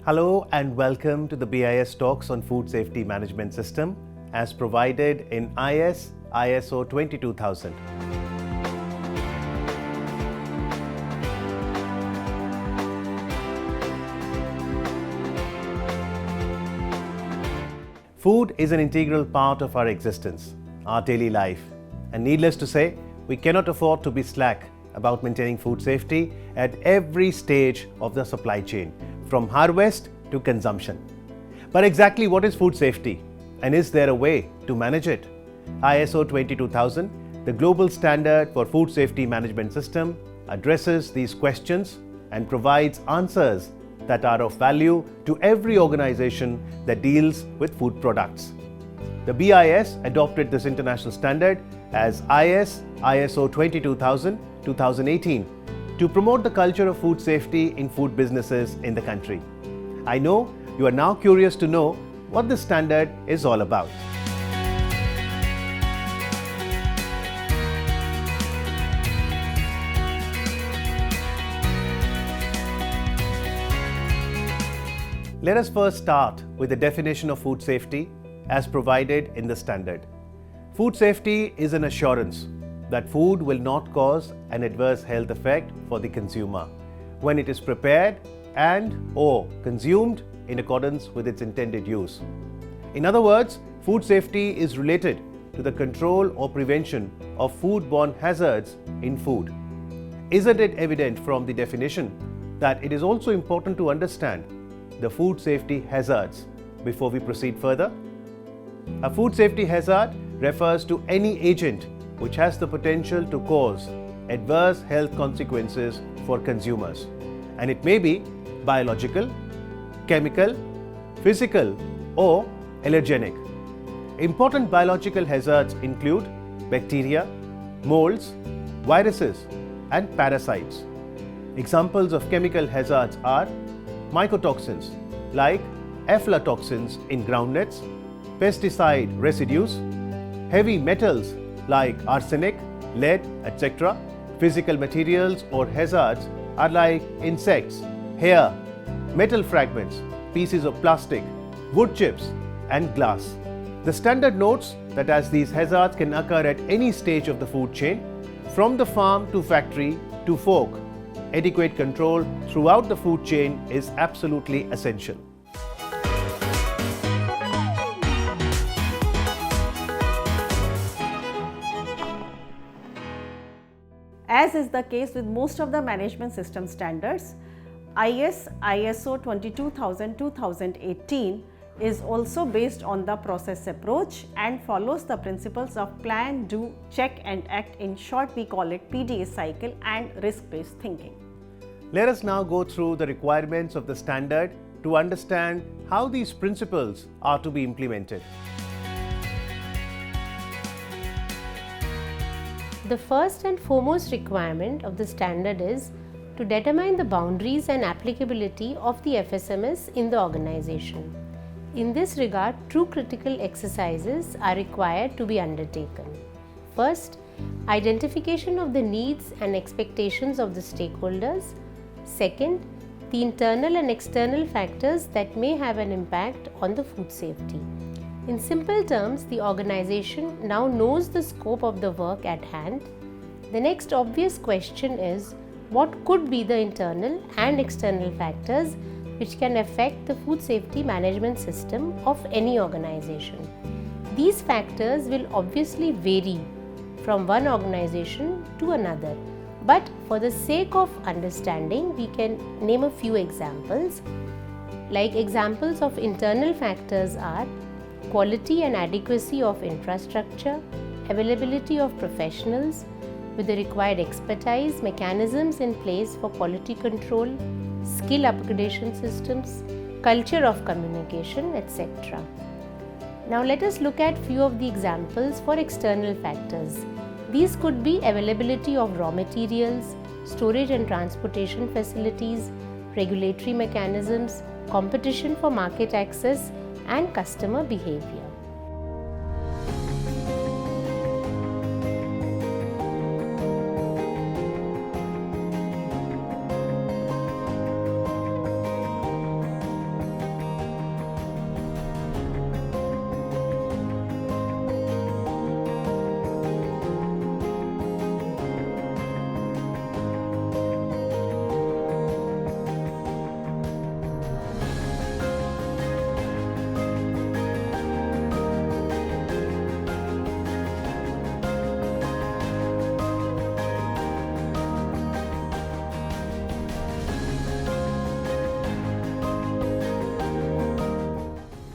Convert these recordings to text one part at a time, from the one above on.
Hello and welcome to the BIS talks on Food Safety Management System as provided in ISO 22000. Food is an integral part of our existence, our daily life, and needless to say, we cannot afford to be slack about maintaining food safety at every stage of the supply chain, from harvest to consumption. But exactly what is food safety, and is there a way to manage it? ISO 22000, the global standard for food safety management system, addresses these questions and provides answers that are of value to every organization that deals with food products. The BIS adopted this international standard as ISO 22000-2018 to promote the culture of food safety in food businesses in the country. I know you are now curious to know what this standard is all about. Let us first start with the definition of food safety as provided in the standard. Food safety is an assurance that food will not cause an adverse health effect for the consumer when it is prepared and/or consumed in accordance with its intended use. In other words, food safety is related to the control or prevention of foodborne hazards in food. Isn't it evident from the definition that it is also important to understand the food safety hazards before we proceed further? A food safety hazard refers to any agent which has the potential to cause adverse health consequences for consumers, and it may be biological, chemical, physical, or allergenic. Important biological hazards include bacteria, molds, viruses, and parasites. Examples of chemical hazards are mycotoxins like aflatoxins in groundnuts, pesticide residues, heavy metals like arsenic, lead, etc. Physical materials or hazards are like insects, hair, metal fragments, pieces of plastic, wood chips, and glass. The standard notes that as these hazards can occur at any stage of the food chain, from the farm to factory to fork, adequate control throughout the food chain is absolutely essential. As is the case with most of the management system standards, ISO 22000-2018 is also based on the process approach and follows the principles of plan, do, check and act. In short, we call it PDA cycle and risk-based thinking. Let us now go through the requirements of the standard to understand how these principles are to be implemented. The first and foremost requirement of the standard is to determine the boundaries and applicability of the FSMS in the organization. In this regard, two critical exercises are required to be undertaken. First, identification of the needs and expectations of the stakeholders. Second, the internal and external factors that may have an impact on the food safety. In simple terms, the organization now knows the scope of the work at hand. The next obvious question is, what could be the internal and external factors which can affect the food safety management system of any organization? These factors will obviously vary from one organization to another, but for the sake of understanding, we can name a few examples. Like examples of internal factors are quality and adequacy of infrastructure, availability of professionals with the required expertise, mechanisms in place for quality control, skill upgradation systems, culture of communication, etc. Now let us look at few of the examples for external factors. These could be availability of raw materials, storage and transportation facilities, regulatory mechanisms, competition for market access, and customer behavior.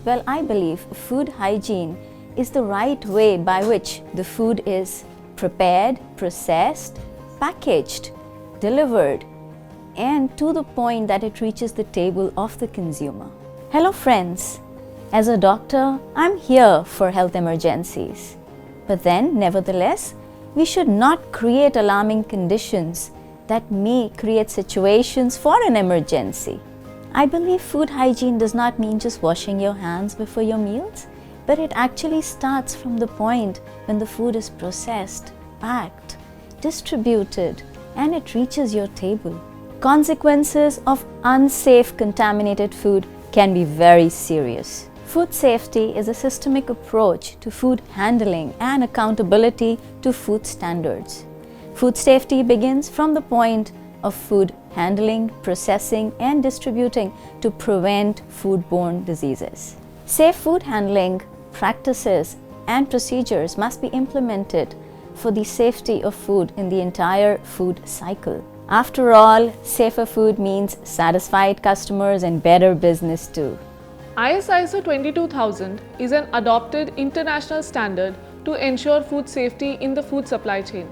Well, I believe food hygiene is the right way by which the food is prepared, processed, packaged, delivered, and to the point that it reaches the table of the consumer. Hello friends, as a doctor, I'm here for health emergencies. But then, nevertheless, we should not create alarming conditions that may create situations for an emergency. I believe food hygiene does not mean just washing your hands before your meals, but it actually starts from the point when the food is processed, packed, distributed, and it reaches your table. Consequences of unsafe contaminated food can be very serious. Food safety is a systemic approach to food handling and accountability to food standards. Food safety begins from the point of food handling, processing, and distributing to prevent foodborne diseases. Safe food handling practices and procedures must be implemented for the safety of food in the entire food cycle. After all, safer food means satisfied customers and better business too. ISO 22000 is an adopted international standard to ensure food safety in the food supply chain.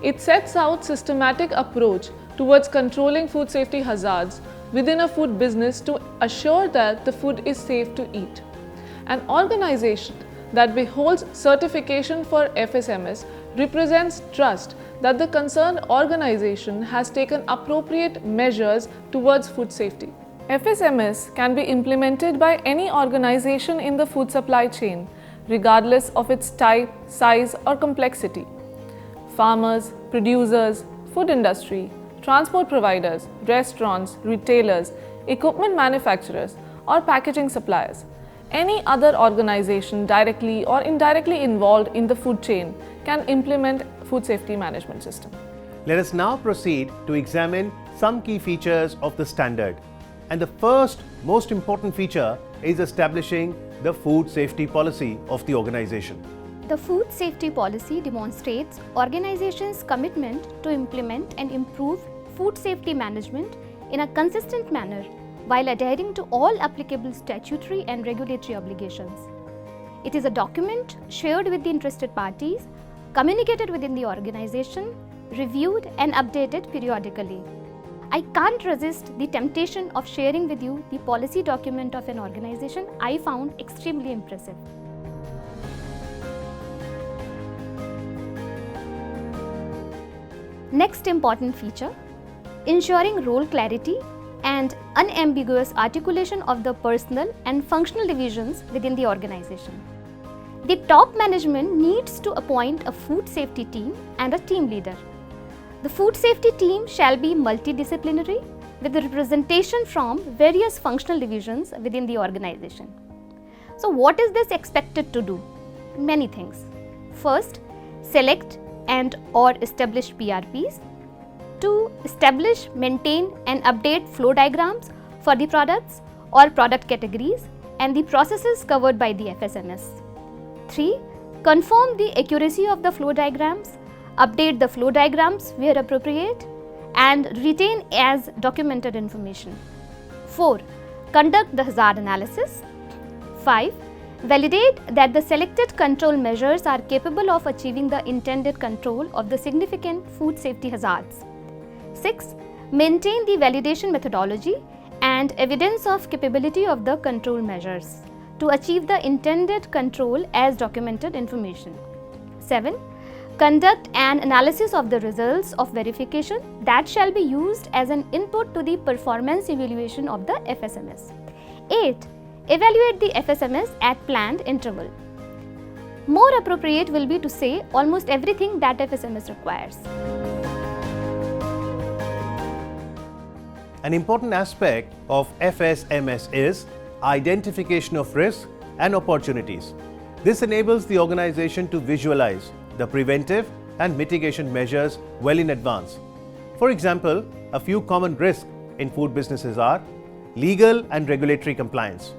It sets out systematic approach towards controlling food safety hazards within a food business to assure that the food is safe to eat. An organization that beholds certification for FSMS represents trust that the concerned organization has taken appropriate measures towards food safety. FSMS can be implemented by any organization in the food supply chain, regardless of its type, size, or complexity. Farmers, producers, food industry, transport providers, restaurants, retailers, equipment manufacturers, or packaging suppliers. Any other organization directly or indirectly involved in the food chain can implement food safety management system. Let us now proceed to examine some key features of the standard. And the first most important feature is establishing the food safety policy of the organization. The food safety policy demonstrates organizations' commitment to implement and improve food safety management in a consistent manner while adhering to all applicable statutory and regulatory obligations. It is a document shared with the interested parties, communicated within the organization, reviewed and updated periodically. I can't resist the temptation of sharing with you the policy document of an organization I found extremely impressive. Next important feature, ensuring role clarity and unambiguous articulation of the personnel and functional divisions within the organization. The top management needs to appoint a food safety team and a team leader. The food safety team shall be multidisciplinary with representation from various functional divisions within the organization. So what is this expected to do? Many things. First, select and or establish PRPs. 2. Establish, maintain and update flow diagrams for the products or product categories and the processes covered by the FSMS. 3. Confirm the accuracy of the flow diagrams, update the flow diagrams where appropriate and retain as documented information. 4. Conduct the hazard analysis. 5. Validate that the selected control measures are capable of achieving the intended control of the significant food safety hazards. 6. Maintain the validation methodology and evidence of capability of the control measures to achieve the intended control as documented information. 7. Conduct an analysis of the results of verification that shall be used as an input to the performance evaluation of the FSMS. 8. Evaluate the FSMS at planned interval. More appropriate will be to say almost everything that FSMS requires. An important aspect of FSMS is identification of risks and opportunities. This enables the organization to visualize the preventive and mitigation measures well in advance. For example, a few common risks in food businesses are legal and regulatory compliance,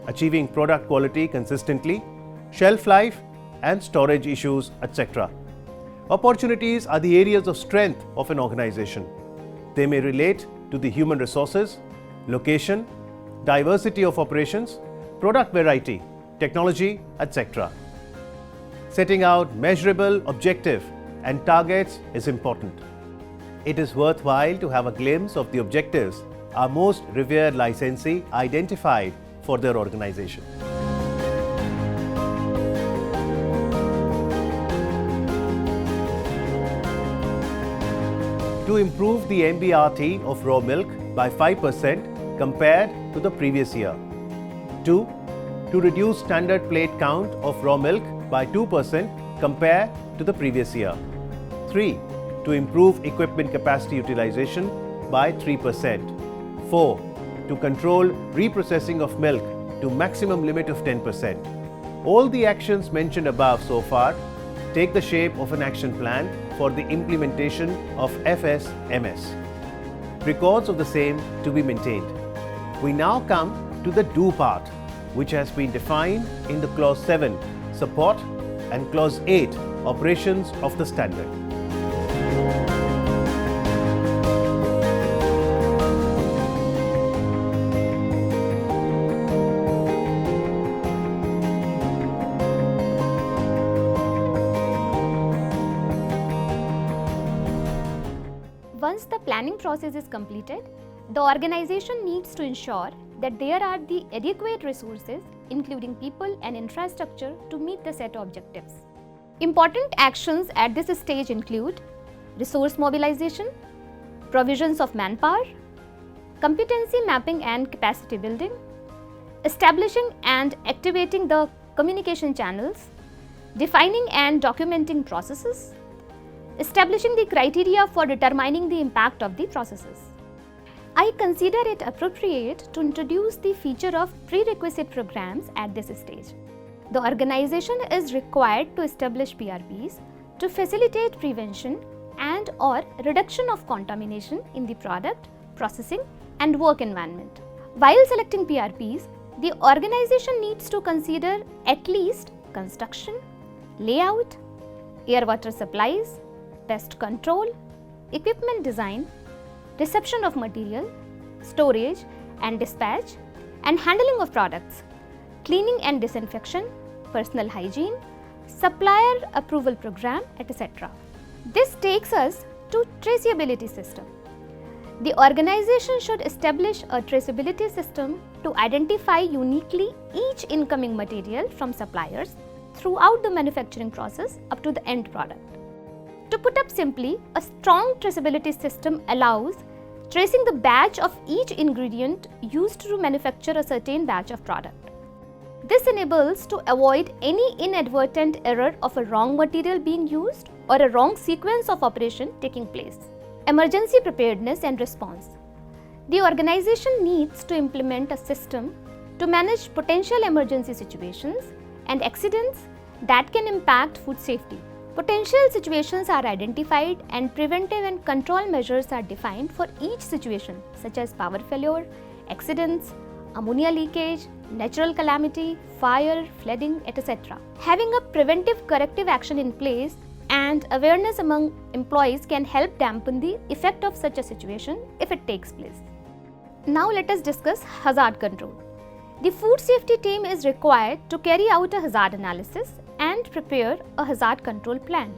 achieving product quality consistently, shelf life and storage issues, etc. Opportunities are the areas of strength of an organization. They may relate to the human resources, location, diversity of operations, product variety, technology, etc. Setting out measurable objective and targets is important. It is worthwhile to have a glimpse of the objectives our most revered licensee identified for their organization. To improve the MBRT of raw milk by 5% compared to the previous year. 2. To reduce standard plate count of raw milk by 2% compared to the previous year. 3. To improve equipment capacity utilization by 3%. 4. To control reprocessing of milk to maximum limit of 10%. All the actions mentioned above so far take the shape of an action plan for the implementation of FSMS. Records of the same to be maintained. We now come to the do part, which has been defined in the Clause 7, Support, and Clause 8, Operations of the Standard. Once the planning process is completed, the organization needs to ensure that there are the adequate resources, including people and infrastructure, to meet the set objectives. Important actions at this stage include resource mobilization, provisions of manpower, competency mapping and capacity building, establishing and activating the communication channels, defining and documenting processes, establishing the criteria for determining the impact of the processes. I consider it appropriate to introduce the feature of prerequisite programs at this stage. The organization is required to establish PRPs to facilitate prevention and or reduction of contamination in the product, processing and work environment. While selecting PRPs, the organization needs to consider at least construction, layout, air-water supplies, pest control, equipment design, reception of material, storage and dispatch, and handling of products, cleaning and disinfection, personal hygiene, supplier approval program, etc. This takes us to traceability system. The organization should establish a traceability system to identify uniquely each incoming material from suppliers throughout the manufacturing process up to the end product. To put up simply, a strong traceability system allows tracing the batch of each ingredient used to manufacture a certain batch of product. This enables to avoid any inadvertent error of a wrong material being used or a wrong sequence of operation taking place. Emergency preparedness and response. The organization needs to implement a system to manage potential emergency situations and accidents that can impact food safety. Potential situations are identified and preventive and control measures are defined for each situation, such as power failure, accidents, ammonia leakage, natural calamity, fire, flooding, etc. Having a preventive corrective action in place and awareness among employees can help dampen the effect of such a situation if it takes place. Now let us discuss hazard control. The food safety team is required to carry out a hazard analysis and prepare a hazard control plan.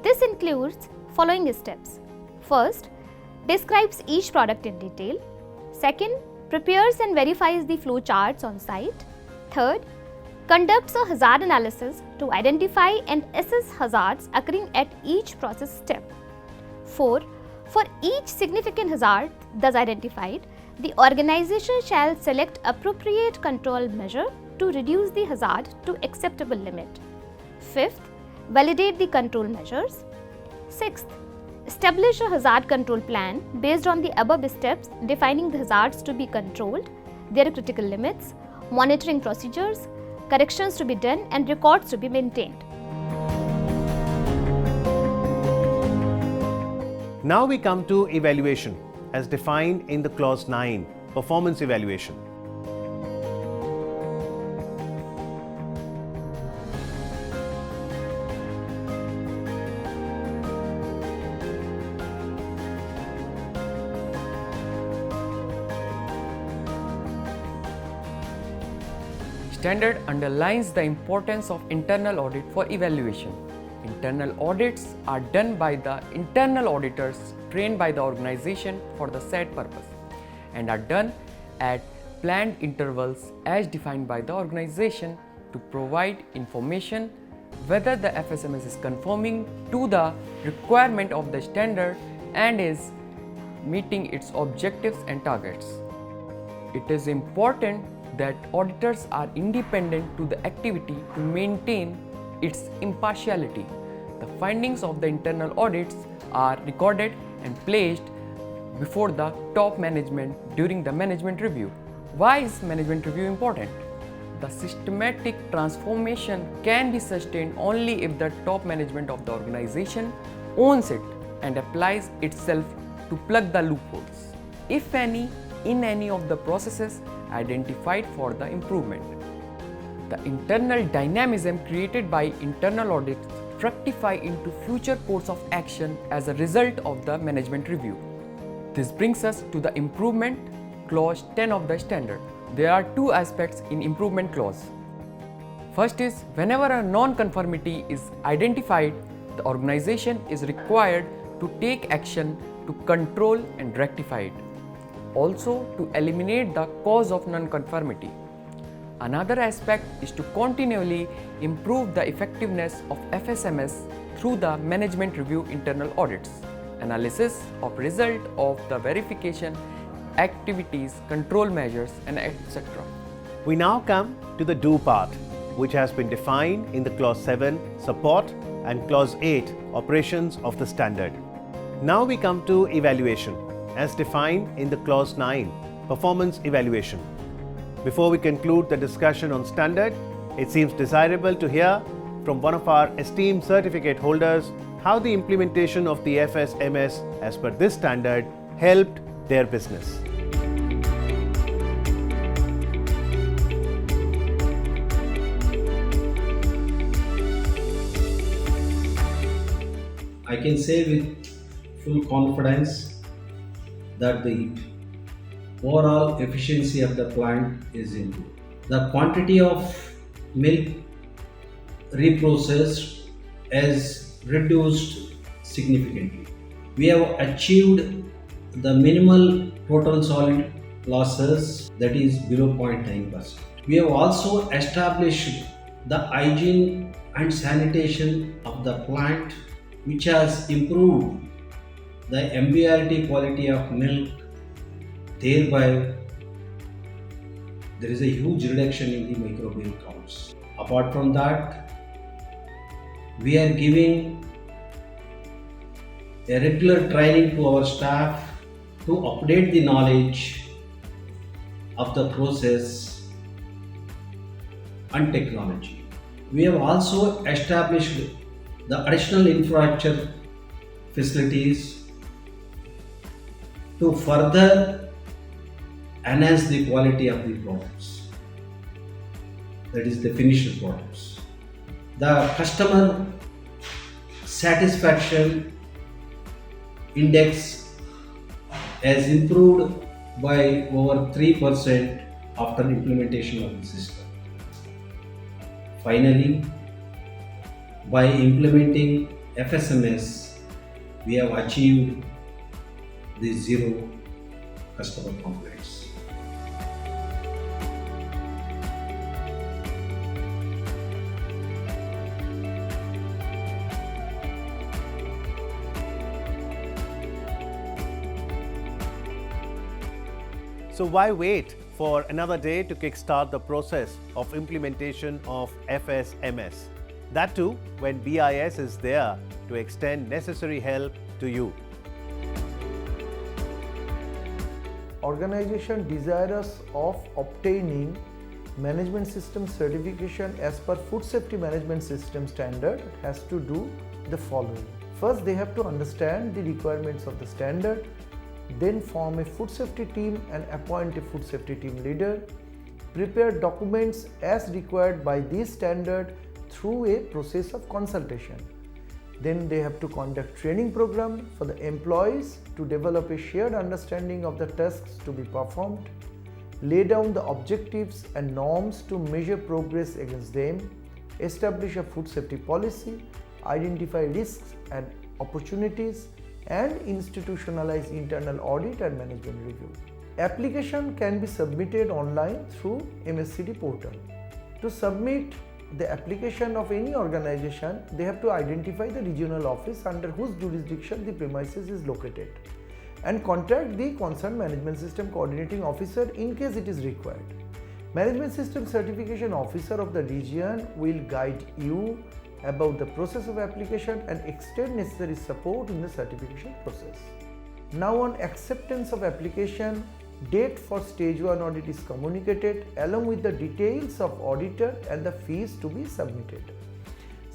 This includes following steps. First, describes each product in detail. Second, prepares and verifies the flow charts on site. Third, conducts a hazard analysis to identify and assess hazards occurring at each process step. 4. For each significant hazard thus identified, the organization shall select appropriate control measure to reduce the hazard to acceptable limit. 5th, validate the control measures. 6th, establish a hazard control plan based on the above steps, defining the hazards to be controlled, their critical limits, monitoring procedures, corrections to be done and records to be maintained. Now we come to evaluation as defined in the Clause 9, Performance Evaluation. standard underlines the importance of internal audit for evaluation. Internal audits are done by the internal auditors trained by the organization for the said purpose and are done at planned intervals as defined by the organization to provide information whether the FSMS is conforming to the requirement of the standard and is meeting its objectives and targets. It is important that auditors are independent to the activity to maintain its impartiality. The findings of the internal audits are recorded and placed before the top management during the management review. Why is management review important? The systematic transformation can be sustained only if the top management of the organization owns it and applies itself to plug the loopholes, if any, in any of the processes identified for the improvement. The internal dynamism created by internal audits fructify into future course of action as a result of the management review. This brings us to the improvement clause 10 of the standard. There are two aspects in improvement clause. First is, whenever a non-conformity is identified, the organization is required to take action to control and rectify it. Also, to eliminate the cause of non-conformity. Another aspect is to continually improve the effectiveness of FSMS through the management review internal audits, analysis of result of the verification activities, control measures, and etc. We now come to the do part, which has been defined in the Clause 7 support and Clause 8 operations of the standard. Now we come to evaluation as defined in the Clause 9 performance evaluation. Before we conclude the discussion on standard, it seems desirable to hear from one of our esteemed certificate holders how the implementation of the FSMS as per this standard helped their business. I can say with full confidence that the overall efficiency of the plant is improved. The quantity of milk reprocessed is reduced significantly. We have achieved the minimal total solid losses, that is below 0.9%. We have also established the hygiene and sanitation of the plant, which has improved the MBRT quality of milk. Thereby, there is a huge reduction in the microbial counts. Apart from that, we are giving a regular training to our staff to update the knowledge of the process and technology. We have also established the additional infrastructure facilities to further enhance the quality of the products, that is the finished products. The customer satisfaction index has improved by over 3% after implementation of the system. Finally, by implementing FSMS, we have achieved the zero customer complaints. So why wait for another day to kickstart the process of implementation of FSMS? That too when BIS is there to extend necessary help to you. Organization desirous of obtaining management system certification as per Food Safety Management System standard has to do the following. First, they have to understand the requirements of the standard, then form a food safety team and appoint a food safety team leader, prepare documents as required by this standard through a process of consultation. Then they have to conduct training program for the employees to develop a shared understanding of the tasks to be performed, lay down the objectives and norms to measure progress against them, establish a food safety policy, identify risks and opportunities, and institutionalize internal audit and management review. Application can be submitted online through MSCD portal. To submit the application of any organization, they have to identify the regional office under whose jurisdiction the premises is located and contact the concerned management system coordinating officer in case it is required. Management system certification officer of the region will guide you about the process of application and extend necessary support in the certification process. Now on acceptance of application, date for stage 1 audit is communicated along with the details of auditor and the fees to be submitted.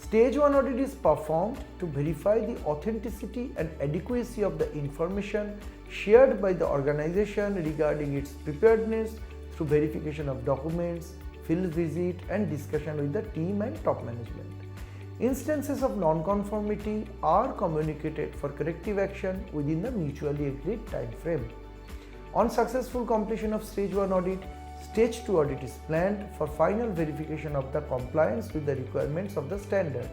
Stage 1 audit is performed to verify the authenticity and adequacy of the information shared by the organization regarding its preparedness through verification of documents, field visit and discussion with the team and top management. Instances of non-conformity are communicated for corrective action within the mutually agreed time frame. On successful completion of stage 1 audit, stage 2 audit is planned for final verification of the compliance with the requirements of the standard.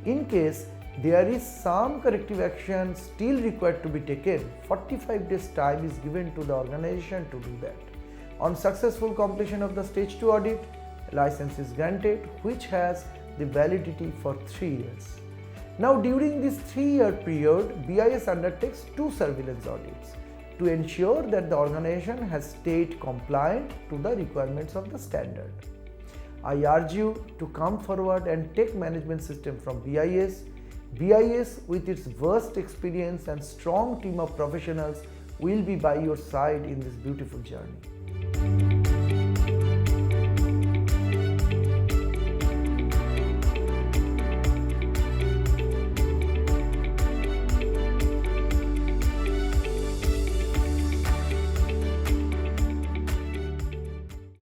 In case there is some corrective action still required to be taken, 45 days time is given to the organization to do that. On successful completion of the stage 2 audit, license is granted, which has the validity for 3 years. Now during this 3-year period, BIS undertakes 2 surveillance audits to ensure that the organization has stayed compliant to the requirements of the standard. I urge you to come forward and take management system from BIS. BIS with its vast experience and strong team of professionals will be by your side in this beautiful journey.